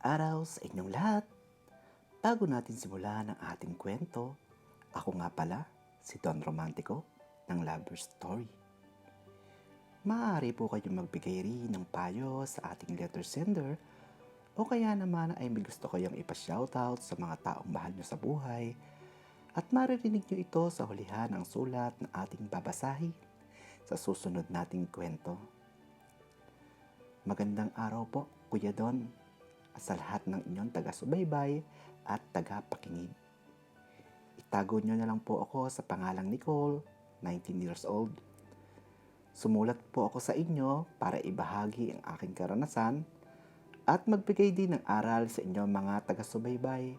araw sa inyong lahat. Bago natin simulan ang ating kwento, ako nga pala si Don Romantico ng Lover Story. Maaari po kayong magbigay rin ng payo sa ating letter sender o kaya naman ay may gusto kayong ipa-shoutout sa mga taong mahal nyo sa buhay at maririnig nyo ito sa hulihan ng sulat na ating babasahin sa susunod nating kwento. Magandang araw po, Kuya Don, at sa lahat ng inyong taga-subaybay at taga-pakinig. Itago nyo na lang po ako sa pangalang Nicole, 19 years old. Sumulat po ako sa inyo para ibahagi ang aking karanasan at magbigay din ng aral sa inyong mga taga-subaybay.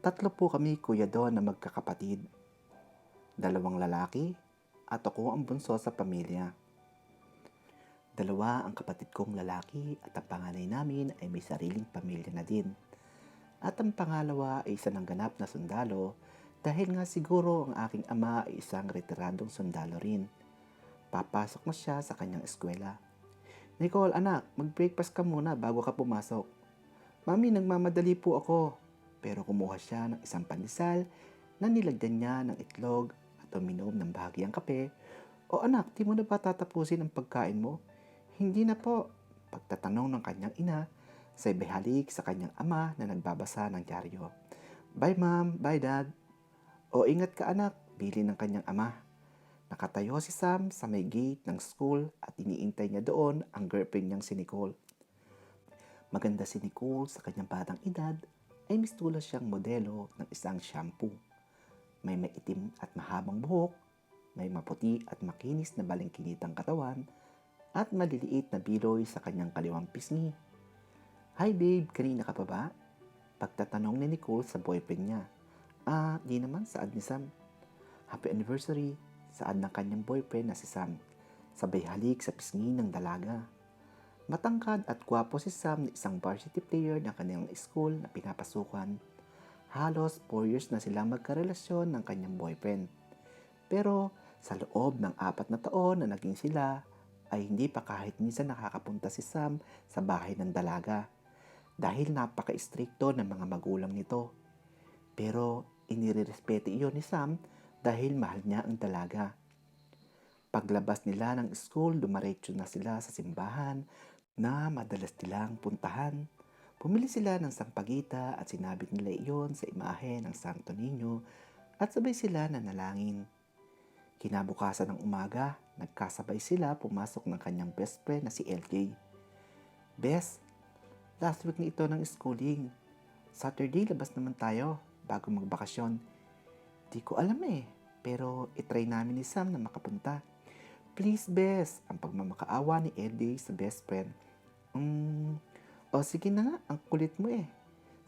Tatlo po kami, Kuya Don, na magkakapatid. 2 lalaki at ako ang bunso sa pamilya. 2 ang kapatid kong lalaki at ang panganay namin ay may sariling pamilya na din. At ang pangalawa ay isa ng ganap na sundalo dahil nga siguro ang aking ama ay isang retiradong sundalo rin. Papasok na siya sa kanyang eskwela. Nicole, anak, mag-breakfast ka muna bago ka pumasok. Mami, nagmamadali po ako. Pero kumuha siya ng isang pandesal na nilagyan niya ng itlog at uminom ng bahagyang kape. O anak, di mo na ba tatapusin ang pagkain mo? Hindi na po. Pagtatanong ng kanyang ina, sabay halik sa kanyang ama na nagbabasa ng dyaryo. Bye ma'am, bye dad. O ingat ka anak, bili ng kanyang ama. Nakatayo si Sam sa may gate ng school at iniintay niya doon ang girlfriend niyang si Nicole. Maganda si Nicole sa kanyang batang edad ay mistula siyang modelo ng isang shampoo. May maitim at mahabang buhok, may maputi at makinis na balingkinitang katawan at maliliit na biloy sa kanyang kaliwang pisngi. Hi babe, kanina ka pa ba? Pagtatanong ni Nicole sa boyfriend niya. Di naman, saad ni Sam. Happy anniversary, saad ng kanyang boyfriend na si Sam. Sabay halik sa pisngi ng dalaga. Matangkad at gwapo si Sam na isang varsity player ng kanyang school na pinapasukan. Halos 4 years na silang magkarelasyon ng kanyang boyfriend. Pero sa loob ng 4 na taon na naging sila, ay hindi pa kahit minsan nakakapunta si Sam sa bahay ng dalaga dahil napaka-istrikto ng mga magulang nito. Pero inirerespeto iyon ni Sam dahil mahal niya ang dalaga. Paglabas nila ng school, dumaretso na sila sa simbahan na madalas nilang puntahan. Pumili sila ng sampagita at sinabit nila iyon sa imahe ng Santo Niño at sabay sila nanalangin. Kinabukasan ng umaga, nagkasabay sila pumasok ng kanyang best friend na si LJ. Bes, last week na ito ng schooling. Saturday labas naman tayo bago magbakasyon. Di ko alam pero itry namin ni Sam na makapunta. Please, Bes, ang pagmamakaawa ni LJ sa best friend. O sige na nga, ang kulit mo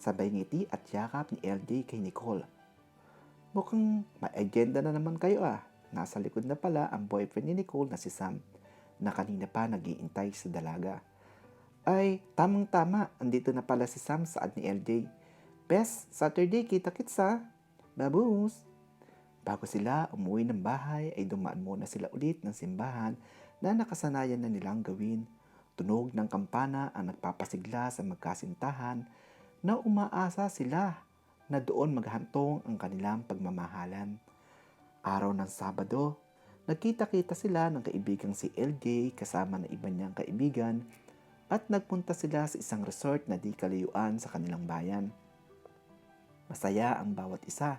Sabay ngiti at yakap ni LJ kay Nicole. Mukhang may agenda na naman kayo Nasa likod na pala ang boyfriend ni Nicole na si Sam, na kanina pa nag-iintay sa dalaga. Ay, tamang-tama, andito na pala si Sam, saad ni LJ. Bes, Saturday, kita-kits Babus! Bago sila umuwi ng bahay ay dumaan muna sila ulit ng simbahan na nakasanayan na nilang gawin. Tunog ng kampana ang nagpapasigla sa magkasintahan na umaasa sila na doon maghantong ang kanilang pagmamahalan. Araw ng Sabado, nagkita-kita sila ng kaibigang si LJ kasama ng iba niyang kaibigan at nagpunta sila sa isang resort na di kalayuan sa kanilang bayan. Masaya ang bawat isa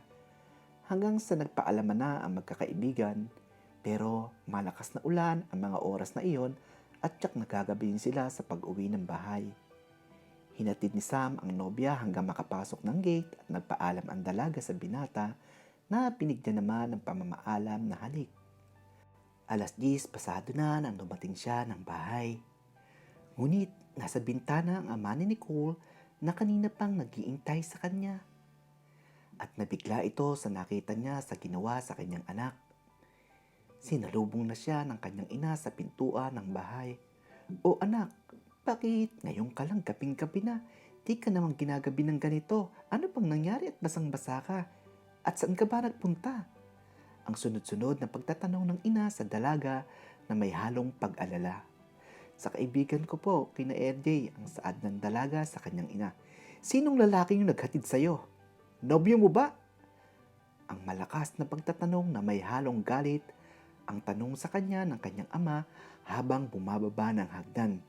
hanggang sa nagpaalaman na ang magkakaibigan, pero malakas na ulan ang mga oras na iyon at tiyak nagagabihin sila sa pag-uwi ng bahay. Hinatid ni Sam ang nobya hanggang makapasok ng gate at nagpaalam ang dalaga sa binata na binigyan naman ng pamamaalam na halik. 10:00 pasado na nang dumating siya ng bahay. Ngunit nasa bintana ang ama ni Nicole na kanina pang nag-iintay sa kanya. At nabigla ito sa nakita niya sa ginawa sa kanyang anak. Sinalubong na siya ng kanyang ina sa pintuan ng bahay. O anak, bakit ngayon ka lang gabing-gabi na? Di ka naman ginagabi ng ganito. Ano pang nangyari at basang-basa ka? At saan ka ba nagpunta? Ang sunod-sunod na pagtatanong ng ina sa dalaga na may halong pag-alala. Sa kaibigan ko po, kina RJ, ang saad ng dalaga sa kanyang ina. Sinong lalaking yung naghatid sa'yo? Nobyo mo ba? Ang malakas na pagtatanong na may halong galit ang tanong sa kanya ng kanyang ama habang bumababa ng hagdan.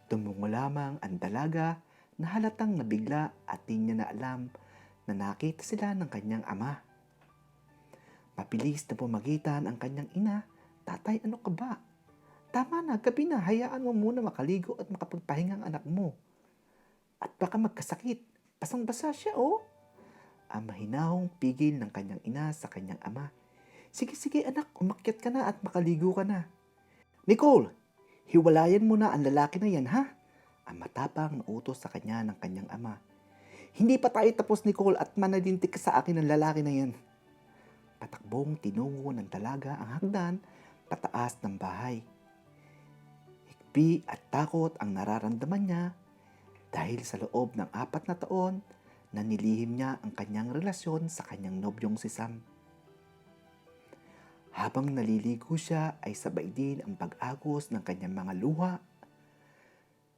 Tumungo lamang ang dalaga na halatang nabigla at di niya na alam na nakita sila ng kanyang ama. Mabilis na pumagitan ang kanyang ina. Tatay, ano ka ba? Tama na, gabi na, hayaan mo muna makaligo at makapagpahinga ang anak mo. At baka magkasakit, basang-basa siya oh. Ang mahinahong pigil ng kanyang ina sa kanyang ama. Sige anak, umakyat ka na at makaligo ka na. Nicole, hiwalayan mo na ang lalaki na yan ha? Ang matapang na utos sa kanya ng kanyang ama. Hindi pa tayo tapos Nicole at manalintik ka sa akin ng lalaki na yan. Patakbong tinungo ng dalaga ang hagdan pataas ng bahay. Hikbi at takot ang nararamdaman niya dahil sa loob ng 4 na taon na nilihim niya ang kanyang relasyon sa kanyang nobyong si Sam. Habang naliligo siya ay sabay din ang pag-agos ng kanyang mga luha.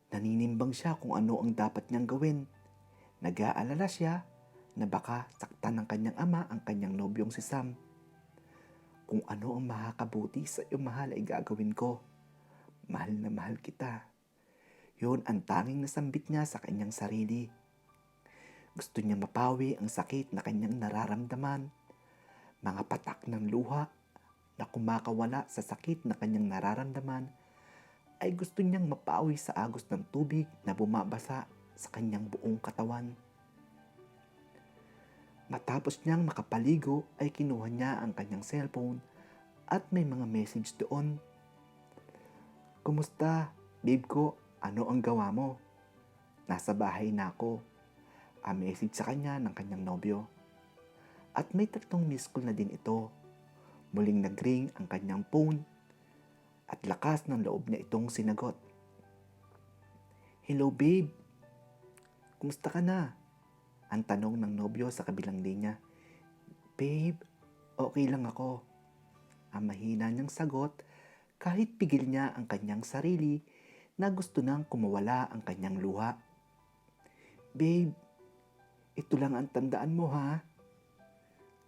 Naninimbang siya kung ano ang dapat niyang gawin. Nag-aalala siya na baka saktan ng kanyang ama ang kanyang nobyong si Sam. Kung ano ang makakabuti sa iyo mahal ay gagawin ko. Mahal na mahal kita. Yun ang tanging nasambit niya sa kanyang sarili. Gusto niya mapawi ang sakit na kanyang nararamdaman. Mga patak ng luha na kumakawala sa sakit na kanyang nararamdaman ay gusto niyang mapawi sa agos ng tubig na bumabasa sa kanyang buong katawan. Matapos niyang makapaligo ay kinuha niya ang kanyang cellphone at may mga message doon. Kumusta, babe ko? Ano ang gawa mo? Nasa bahay na ako. Ang message sa kanya ng kanyang nobyo. At may 3 missed call na din ito. Muling nagring ang kanyang phone at lakas ng loob niya itong sinagot. Hello babe, kumusta ka na? Ang tanong ng nobyo sa kabilang linya. Babe, okay lang ako. Ang mahina niyang sagot kahit pigil niya ang kanyang sarili na gusto nang kumawala ang kanyang luha. Babe, ito lang ang tandaan mo ha.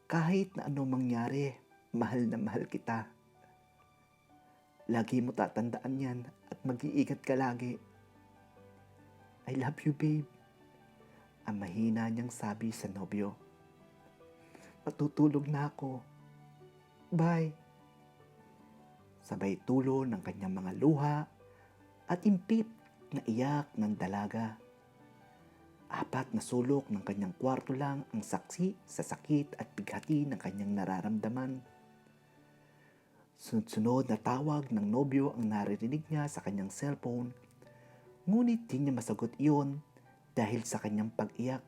Kahit na ano mangyari, mahal na mahal kita. Lagi mo tatandaan yan at mag-iingat ka lagi. I love you babe. Ang mahina niyang sabi sa nobyo. Matutulog na ako. Bye. Sabay tulo ng kanyang mga luha at impit na iyak ng dalaga. 4 na sulok ng kanyang kwarto lang ang saksi sa sakit at bighati ng kanyang nararamdaman. Sunod-sunod na tawag ng nobyo ang naririnig niya sa kanyang cellphone, ngunit di niya masagot iyon dahil sa kanyang pag-iyak.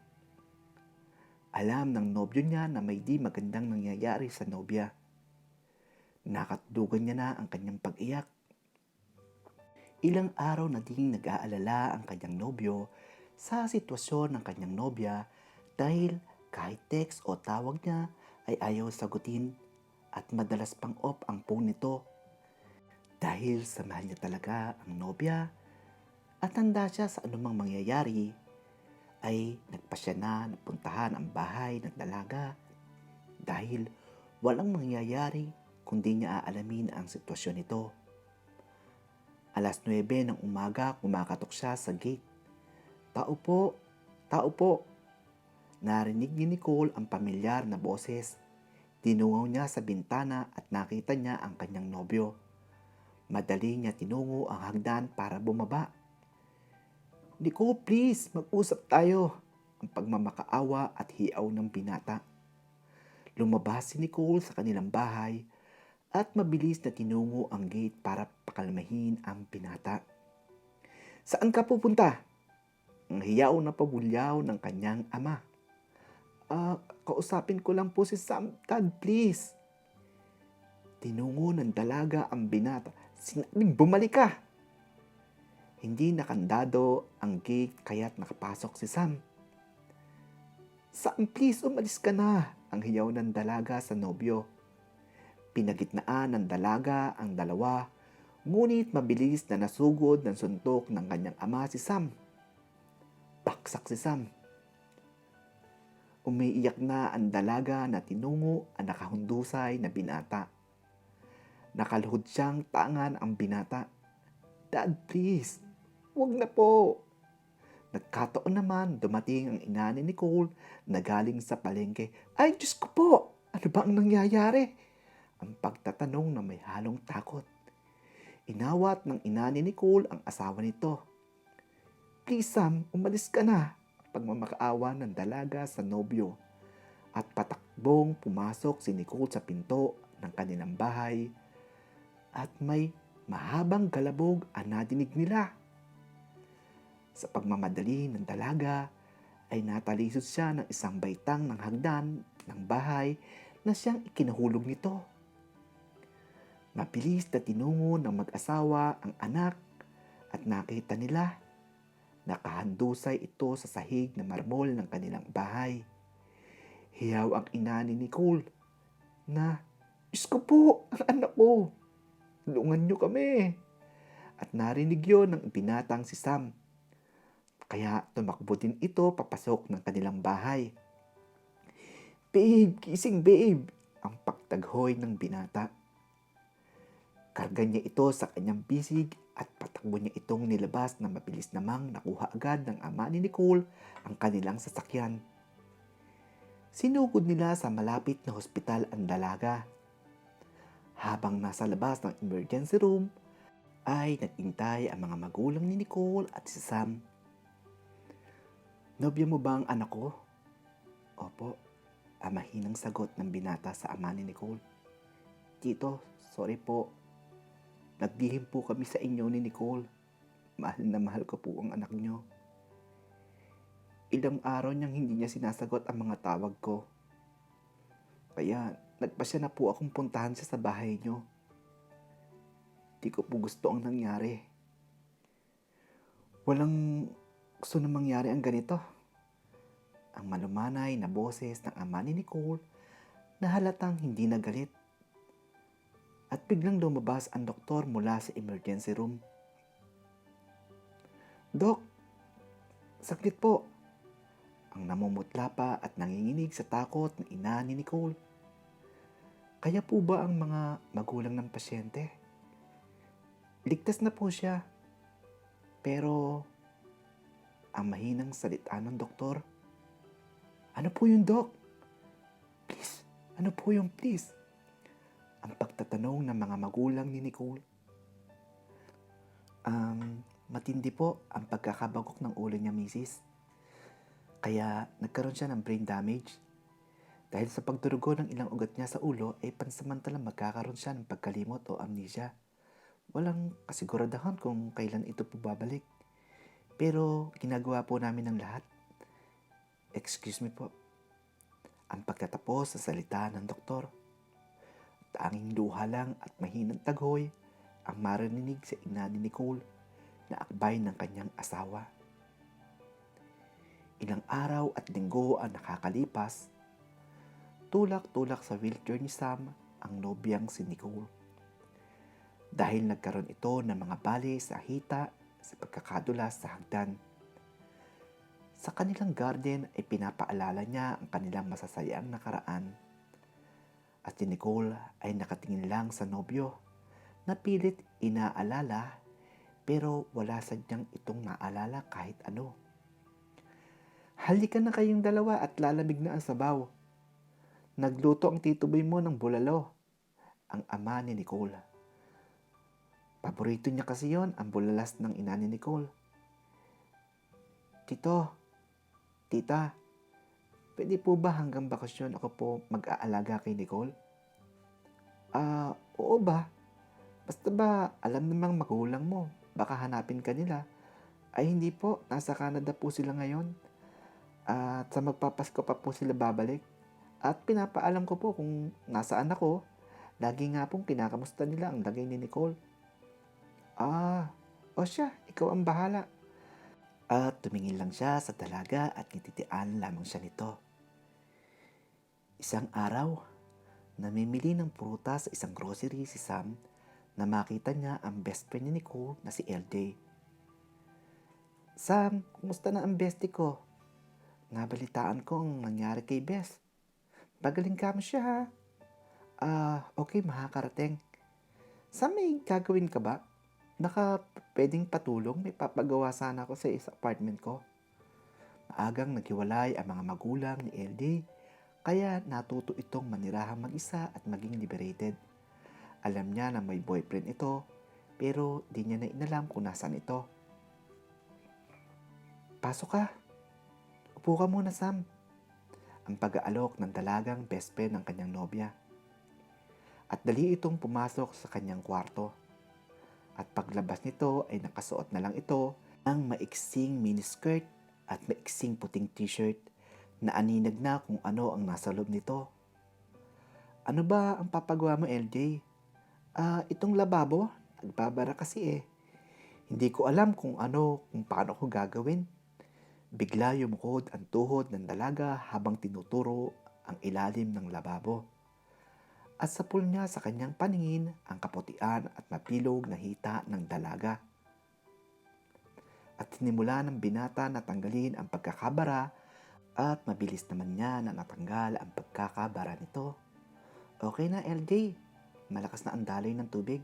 Alam ng nobyo niya na may di magandang nangyayari sa nobya. Nakatudugan niya na ang kanyang pag-iyak. Ilang araw na ding nag-aalala ang kanyang nobyo sa sitwasyon ng kanyang nobya dahil kahit text o tawag niya ay ayaw sagutin at madalas pang off ang phone nito. Dahil sa mahal niya talaga ang nobya at handa siya sa anumang mangyayari, ay nagpasya na puntahan ang bahay ng dalaga dahil walang mangyayari kundi niya aalamin ang sitwasyon nito. 9:00 ng umaga kumakatok siya sa gate. Tao po, tao po. Narinig ni Nicole ang pamilyar na boses. Tinungaw niya sa bintana at nakita niya ang kanyang nobyo. Madali niya tinungo ang hagdan para bumaba. Nicole, please, mag-usap tayo. Ang pagmamakaawa at hiyaw ng binata. Lumabas si Nicole sa kanilang bahay at mabilis na tinungo ang gate para pakalmahin ang binata. Saan ka pupunta? Ang hiyaw na pabulyaw ng kanyang ama. Kausapin ko lang po si Sam, Dad, please. Tinungo ng dalaga ang binata. Sinabing bumalik ka. Hindi nakandado ang gate kaya't nakapasok si Sam. Sam, please, umalis ka na. Ang hiyaw ng dalaga sa nobyo. Pinagitnaan ng dalaga ang dalawa, Ngunit mabilis na nasugod ng suntok ng kanyang ama si Sam. Baksak si Sam. Umiiyak na ang dalaga na tinungo ang nakahundusay na binata. Nakaluhod siyang tangan ang binata. Dad, please, wag na po. Nagkataon naman dumating ang ina ni Nicole na galing sa palengke. Ay, Diyos ko po! Ano ba ang nangyayari? Ang pagtatanong na may halong takot. Inawat ng ina ni Nicole ang asawa nito. Please Sam, umalis ka na. Pagmamakaawa ng dalaga sa nobyo. At patakbong pumasok si Nicole sa pinto ng kanilang bahay. At may mahabang galabog ang nadinig nila. Sa pagmamadali ng dalaga ay natalisod siya ng isang baitang ng hagdan ng bahay na siyang ikinahulog nito. Mabilis na tinungo ng mag-asawa ang anak at nakita nila. Nakahandusay ito sa sahig na marmol ng kanilang bahay. Hiyaw ang ina ni Nicole na, Diyos ko po, ang anak ko. Tulungan niyo kami. At narinig yon ng binatang si Sam. Kaya tumakbo din ito papasok ng kanilang bahay. Babe, gising babe, ang pagtaghoy ng binata. Karga niya ito sa kanyang bisig at patakbo niya itong nilabas na mabilis namang nakuha agad ng ama ni Nicole ang kanilang sasakyan. Sinugod nila sa malapit na hospital ang dalaga. Habang nasa labas ng emergency room, ay nagintay ang mga magulang ni Nicole at si Sam. Nobya mo ba ang anak ko? Opo, ang mahinang sagot ng binata sa ama ni Nicole. Tito, sorry po. Naglihim po kami sa inyo ni Nicole. Mahal na mahal ko po ang anak niyo. Ilang araw niyang hindi niya sinasagot ang mga tawag ko. Kaya nagpasya na po akong puntahan siya sa bahay niyo. Di ko po gusto ang nangyari. Walang gusto na mangyari ang ganito. Ang malumanay na boses ng ama ni Nicole na halatang hindi nagalit. At biglang lumabas ang doktor mula sa emergency room. Dok, saklit po. Ang namumutla pa at nanginginig sa takot ng ina ni Nicole. Kaya po ba ang mga magulang ng pasyente? Ligtas na po siya. Pero ang mahinang salita ng doktor. Ano po yung dok? Please, ano po yung please? Ang pagtatanong ng mga magulang ni Nicole. Matindi po ang pagkakabagok ng ulo niya, misis. Kaya nagkaroon siya ng brain damage. Dahil sa pagdurugo ng ilang ugat niya sa ulo ay pansamantalang magkakaroon siya ng pagkalimot o amnesia. Walang kasiguradahan kung kailan ito po babalik. Pero ginagawa po namin ng lahat. Excuse me po. Ang pagtatapos sa salita ng doktor. Tanging luha lang at mahinang taghoy ang marinig sa ina ni Nicole na akbay ng kanyang asawa. Ilang araw at linggo ang nakakalipas, tulak-tulak sa wheelchair ni Sam ang nobyang si Nicole. Dahil nagkaroon ito ng mga bali sa hita sa pagkakadulas sa hagdan. Sa kanilang garden ay pinapaalala niya ang kanilang masasayang nakaraan. At si Nicole ay nakatingin lang sa nobyo na pilit inaalala pero wala sadyang itong naalala kahit ano. Halika na kayong dalawa at lalamig na ang sabaw. Nagluto ang Tito Boy mo ng bulalo, ang ama ni Nicole. Paborito niya kasi yon, ang bulalas ng ina ni Nicole. Tito, tita, pwede po ba hanggang bakasyon ako po mag-aalaga kay Nicole? Oo ba? Basta ba alam namang magulang mo, baka hanapin ka nila. Ay hindi po, nasa Canada po sila ngayon. At sa magpapasko pa po sila babalik. At pinapaalam ko po kung nasaan ako. Lagi nga pong kinakamusta nila ang lagay ni Nicole. O siya, ikaw ang bahala. At tumingin lang siya sa dalaga at ngititian lamang siya nito. Isang araw, namimili ng prutas sa isang grocery si Sam na makita niya ang best friend ni Nicole na si LJ. Sam, kumusta na ang bestie ko? Nabalitaan ko ang nangyari kay Bes. Pagaling ka mo siya ha. Okay, makakarating. Sam, may gagawin ka ba? Baka pwedeng patulong, may papagawa sana ako sa apartment ko. Maagang naghiwalay ang mga magulang ni LJ, kaya natuto itong manirahang mag-isa at maging liberated. Alam niya na may boyfriend ito, pero di niya na inalam kung nasan ito. Pasok ka. Upo ka muna, Sam. Ang pag-aalok ng dalagang best friend ng kanyang nobya. At dali itong pumasok sa kanyang kwarto. At paglabas nito ay nakasuot na lang ito ng maiksing miniskirt at maiksing puting t-shirt na aninag na kung ano ang nasa loob nito. Ano ba ang papagawa mo, LJ? Itong lababo, nagbabara kasi eh. Hindi ko alam kung paano ko gagawin. Bigla yumukod ang tuhod ng dalaga habang tinuturo ang ilalim ng lababo. At sa pool niya sa kanyang paningin ang kaputian at mapilog na hita ng dalaga. At sinimula ng binata na tanggalin ang pagkakabara at mabilis naman niya na natanggal ang pagkakabara nito. Okay na, LJ. Malakas na ang daloy ng tubig.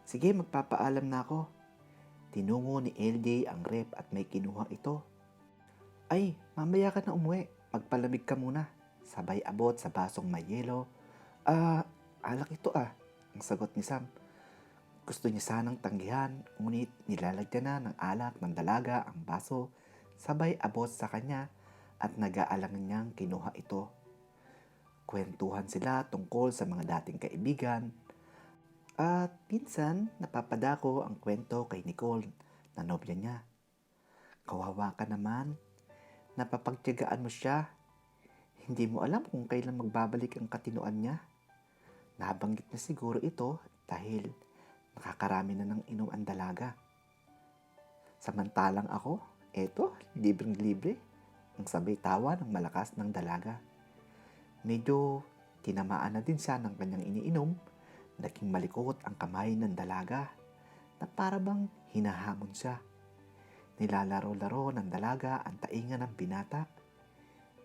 Sige, magpapaalam na ako. Tinungo ni LJ ang rep at may kinuha ito. Ay, mamaya ka na umuwi. Magpalamig ka muna. Sabay abot sa basong may yelo. Alak ito ang sagot ni Sam. Gusto niya sanang tanggihan, ngunit nilalagyan na ng alak ng dalaga ang baso. Sabay abot sa kanya at nag-aalangan niyang kinuha ito. Kwentuhan sila tungkol sa mga dating kaibigan. At minsan napapadako ang kwento kay Nicole na nobya niya. Kawawa ka naman. Napapagtiyagaan mo siya. Hindi mo alam kung kailan magbabalik ang katinuan niya. Nabanggit na siguro ito dahil nakakarami na ng inom ang dalaga. Samantalang ako, libreng-libre, ang sabay tawa ng malakas ng dalaga. Medyo tinamaan na din siya ng kanyang iniinom. Naging malikot ang kamay ng dalaga na parabang hinahamon siya. Nilalaro-laro ng dalaga ang tainga ng binata.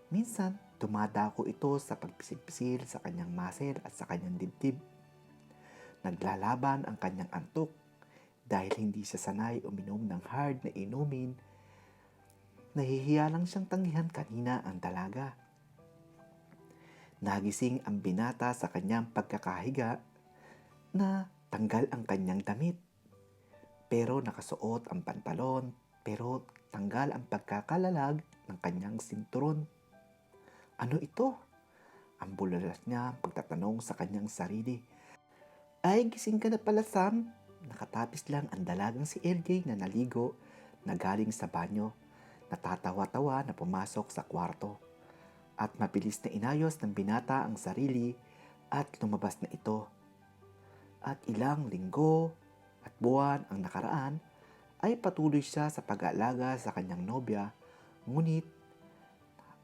Minsan, dumadako ito sa pagpisil-pisil sa kanyang muscle at sa kanyang dibdib. Naglalaban ang kanyang antok dahil hindi siya sanay uminom ng hard na inumin. Nahihiya lang siyang tanggihan kanina ang dalaga. Nagising ang binata sa kanyang pagkakahiga na tanggal ang kanyang damit. Pero nakasuot ang pantalon, pero tanggal ang pagkakalalag ng kanyang sinturon. Ano ito? Ang bulalas niya pagtatanong sa kanyang sarili. Ay, gising ka na pala, Sam. Nakatapis lang ang dalagang si LJ na naligo na galing sa banyo. Natatawa-tawa na pumasok sa kwarto. At mabilis na inayos ng binata ang sarili at lumabas na ito. At ilang linggo at buwan ang nakaraan ay patuloy siya sa pag-aalaga sa kanyang nobya, ngunit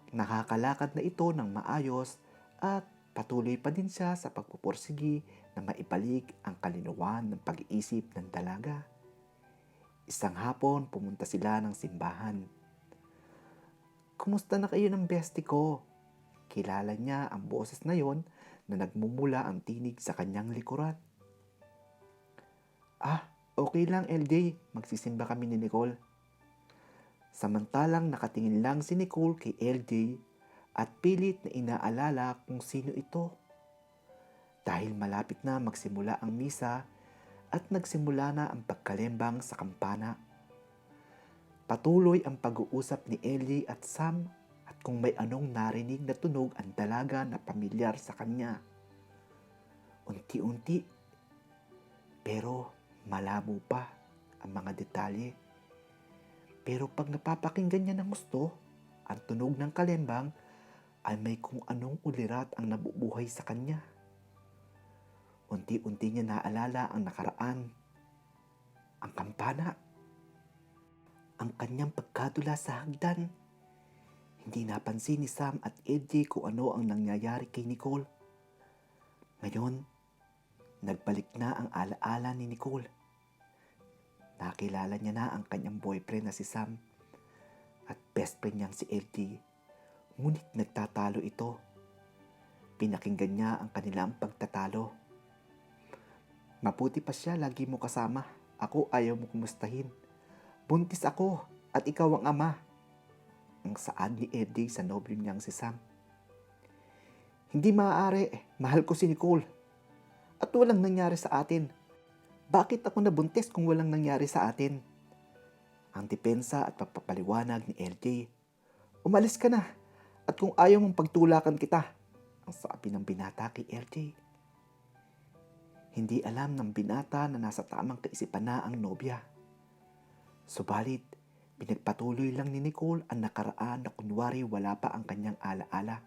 nakakalakad na ito ng maayos at patuloy pa din siya sa pagpupursigi na maibalik ang kalinuwan ng pag-iisip ng dalaga. Isang hapon pumunta sila ng simbahan. Kumusta na kayo ng bestie ko? Kilala niya ang boses na yon na nagmumula ang tinig sa kanyang likuran. Okay lang, LJ. Magsisimba kami ni Nicole. Samantalang nakatingin lang si Nicole kay LJ at pilit na inaalala kung sino ito. Dahil malapit na magsimula ang misa at nagsimula na ang pagkalembang sa kampana. Patuloy ang pag-uusap ni LJ at Sam at kung may anong narinig na tunog ang dalaga na pamilyar sa kanya. Unti-unti, pero malabo pa ang mga detalye. Pero pag napapakinggan niya ng gusto, ang tunog ng kalembang ay may kung anong ulirat ang nabubuhay sa kanya. Unti-unti niya naalala ang nakaraan. Ang kampana. Ang kanyang pagkadula sa hagdan. Hindi napansin ni Sam at LJ kung ano ang nangyayari kay Nicole. Ngayon, Nagbalik na ang alaala ni Nicole. Nakilala niya na ang kanyang boyfriend na si Sam at best friend niyang si LD. Ngunit nagtatalo ito. Pinakinggan niya ang kanilang pagtatalo. Mabuti pa siya lagi mo kasama. Ako ayaw mo kumustahin. Buntis ako at ikaw ang ama. Ang saad ni LD sa nobyo niyang si Sam. Hindi maaari. Mahal ko si Nicole. At walang nangyari sa atin. Bakit ako nabuntis kung walang nangyari sa atin? Ang depensa at pagpapaliwanag ni LJ. Umalis ka na. At kung ayaw mong pagtulakan kita, ang sabi ng binata kay LJ. Hindi alam ng binata na nasa tamang kaisipan na ang nobya. Subalit, pinagpatuloy lang ni Nicole ang nakaraan na kunwari wala pa ang kanyang alaala.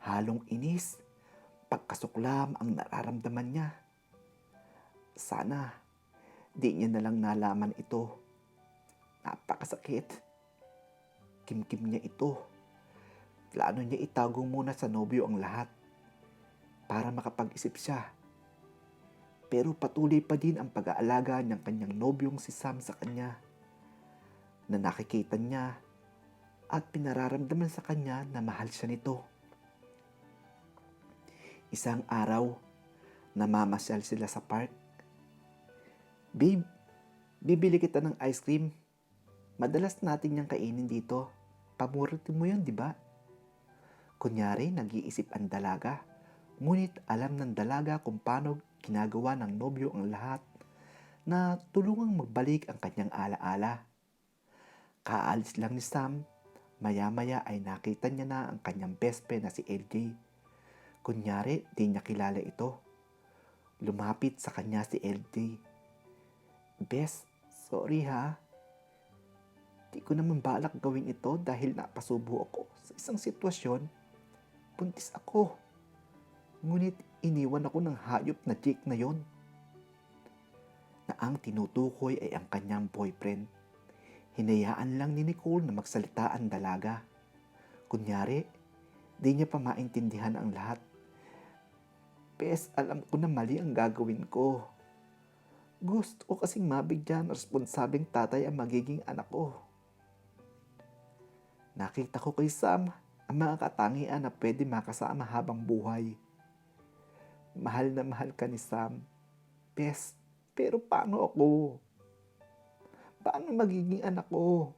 Halong inis, pagkasuklam ang nararamdaman niya. Sana, di niya na lang nalaman ito. Napakasakit. Kimkim niya ito. Plano niya itago muna sa nobyo ang lahat para makapag-isip siya. Pero patuloy pa din ang pag-aalaga ng kanyang nobyong si Sam sa kanya na nakikita niya at pinararamdaman sa kanya na mahal siya nito. Isang araw, namamasyal sila sa park. Babe, bibili kita ng ice cream. Madalas natin niyang kainin dito. Paborito mo yun, di ba? Kunyari, nag-iisip ang dalaga. Ngunit alam ng dalaga kung paano ginagawa ng nobyo ang lahat na tulungang magbalik ang kanyang alaala. Kaalis lang ni Sam, maya-maya ay nakita niya na ang kanyang best friend na si LJ. Kunyari, di niya kilala ito. Lumapit sa kanya si LJ. Bes, sorry ha. Di ko naman balak gawin ito dahil napasubo ako sa isang sitwasyon. Buntis ako. Ngunit iniwan ako ng hayop na Jake na yon. Na ang tinutukoy ay ang kanyang boyfriend. Hinayaan lang ni Nicole na magsalita ang dalaga. Kunyari, di niya pa maintindihan ang lahat. Bes, alam ko na mali ang gagawin ko. Gusto ko kasing mabigyan responsabeng tatay ang magiging anak ko. Nakita ko kay Sam ang mga katangian na pwede makasama habang buhay. Mahal na mahal ka ni Sam. Bes, pero paano ako? Paano magiging anak ko?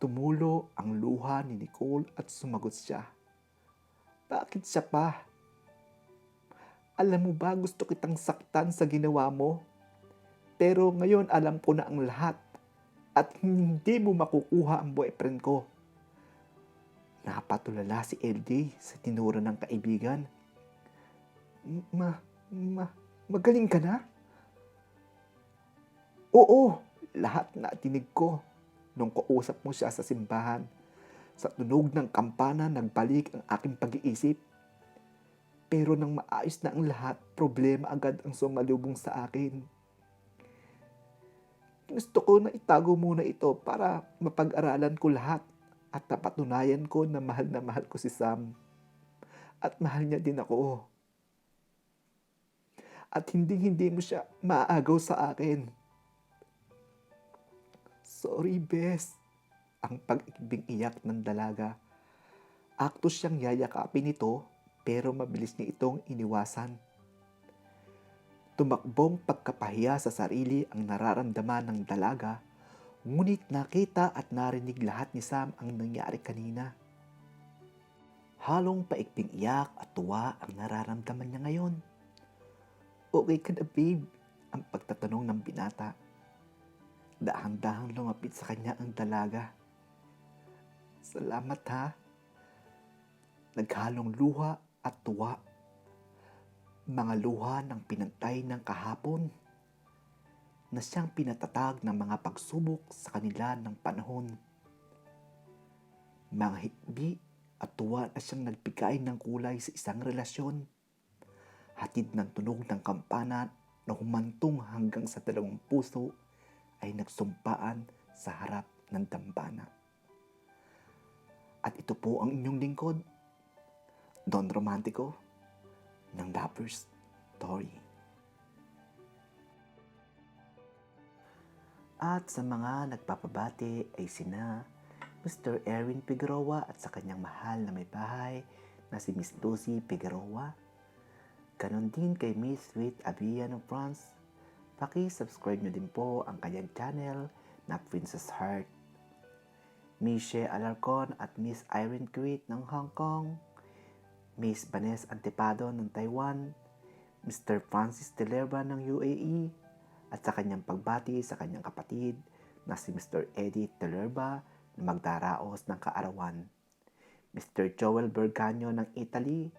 Tumulo ang luha ni Nicole at sumagot siya. Bakit siya pa? Alam mo ba gusto kitang saktan sa ginawa mo? Pero ngayon alam ko na ang lahat at hindi mo makukuha ang boyfriend ko. Napatulala si LJ sa tinuro ng kaibigan. Magaling ka na? Oo, lahat na tinig ko nung kausap mo siya sa simbahan. Sa tunog ng kampana nagbalik ang aking pag-iisip. Pero nang maayos na ang lahat, problema agad ang sumalubong sa akin. Gusto ko na itago muna ito para mapag-aralan ko lahat at napatunayan ko na mahal ko si Sam. At mahal niya din ako. At hindi mo siya maaagaw sa akin. Sorry, Bes. Ang pag-ibig iyak ng dalaga. Akto siyang yayakapin ito pero mabilis niya itong iniwasan. Tumakbong pagkapahiya sa sarili ang nararamdaman ng dalaga, ngunit nakita at narinig lahat ni Sam ang nangyari kanina. Halong paikping iyak at tuwa ang nararamdaman niya ngayon. Okay ka na, babe? Ang pagtatanong ng binata. Dahang-dahang lumapit sa kanya ang dalaga. Salamat ha. Naghalong luha at tuwa. Mga luha ng pinantay ng kahapon na siyang pinatatag ng mga pagsubok sa kanila ng panahon. Mga hikbi at tuwa na siyang nagbigay ng kulay sa isang relasyon. Hatid ng tunog ng kampana na humantong hanggang sa dalawang puso ay nagsumpaan sa harap ng dambana. At ito po ang inyong lingkod, Don Romantico ng Lovers. Story. At sa mga nagpapabati ay sina Mr. Erwin Figueroa at sa kanyang mahal na may bahay na si Miss Lucy Figueroa. Ganon din kay Miss Sweet Abian of France. Paki-subscribe nyo din po ang kanyang channel na Princess Heart. Miss Shea Alarcon at Miss Irene Kuwait ng Hong Kong. Miss Vanessa Antipado ng Taiwan. Mr. Francis Telerba ng UAE. At sa kanyang pagbati sa kanyang kapatid na si Mr. Eddie Telerba na magdaraos ng kaarawan. Mr. Joel Berganyo ng Italy.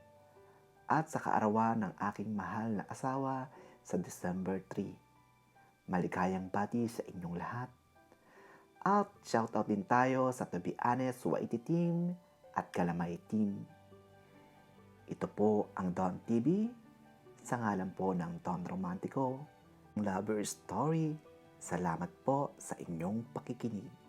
At sa kaarawan ng aking mahal na asawa sa December 3. Maligayang bati sa inyong lahat. At shoutout din tayo sa To Be Honest YT Team at Kalamay Team. Ito po ang Don TV sa ngalan po ng Don Romantico, Lover Story. Salamat po sa inyong pakikinig.